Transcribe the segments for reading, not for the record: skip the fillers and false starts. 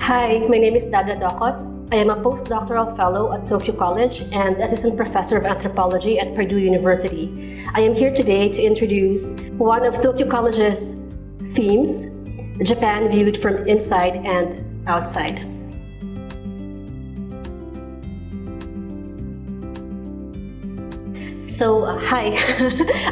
Hi, my name is Dada Docot. I am a postdoctoral fellow at Tokyo College and assistant professor of anthropology at Purdue University. I am here today to introduce one of Tokyo College's themes, Japan viewed from inside and outside. Hi,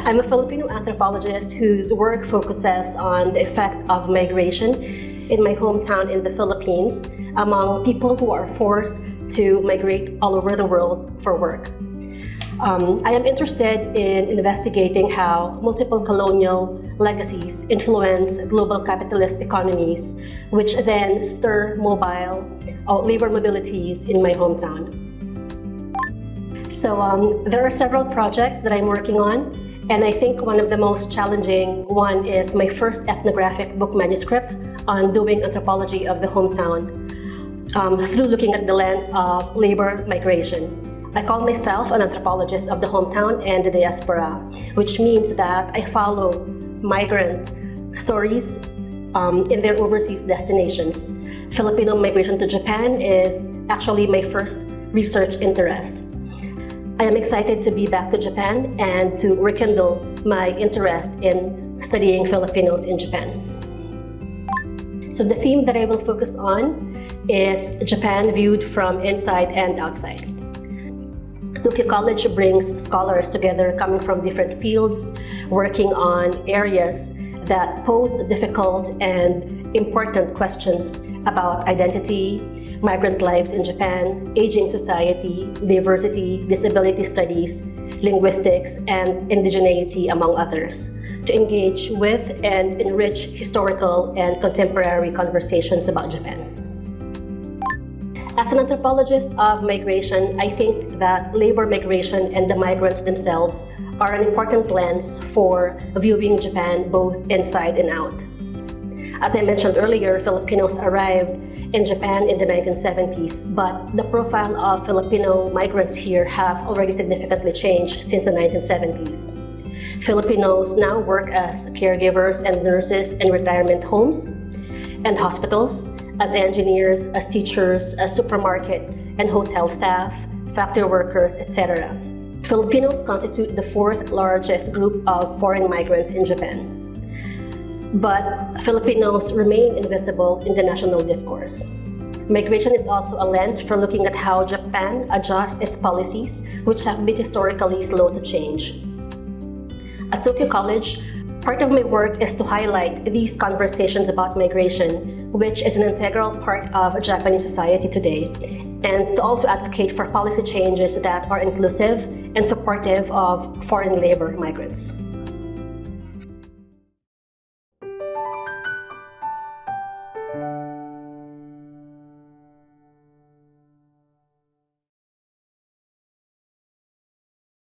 I'm a Filipino anthropologist whose work focuses on the effect of migration in my hometown in the Philippines among people who are forced to migrate all over the world for work. I am interested in investigating how multiple colonial legacies influence global capitalist economies, which then stir mobile labor mobilities in my hometown. There are several projects that I'm working on, and I think one of the most challenging one is my first ethnographic book manuscript on doing anthropology of the hometown through looking at the lens of labor migration. I call myself an anthropologist of the hometown and the diaspora, which means that I follow migrant stories in their overseas destinations. Filipino migration to Japan is actually my first research interest. I am excited to be back to Japan and to rekindle my interest in studying Filipinos in Japan. So the theme that I will focus on is Japan viewed from inside and outside. Tokyo College brings scholars together coming from different fields, working on areas that pose difficult and important questions about identity, migrant lives in Japan, aging society, diversity, disability studies, linguistics, and indigeneity, among others, to engage with and enrich historical and contemporary conversations about Japan. As an anthropologist of migration, I think that labor migration and the migrants themselves are an important lens for viewing Japan both inside and out. As I mentioned earlier, Filipinos arrived in Japan in the 1970s, but the profile of Filipino migrants here have already significantly changed since the 1970s. Filipinos now work as caregivers and nurses in retirement homes and hospitals, as engineers, as teachers, as supermarket and hotel staff, factory workers, etc. Filipinos constitute the fourth largest group of foreign migrants in Japan. But Filipinos remain invisible in the national discourse. Migration is also a lens for looking at how Japan adjusts its policies, which have been historically slow to change. At Tokyo College, part of my work is to highlight these conversations about migration, which is an integral part of Japanese society today, and to also advocate for policy changes that are inclusive and supportive of foreign labor migrants.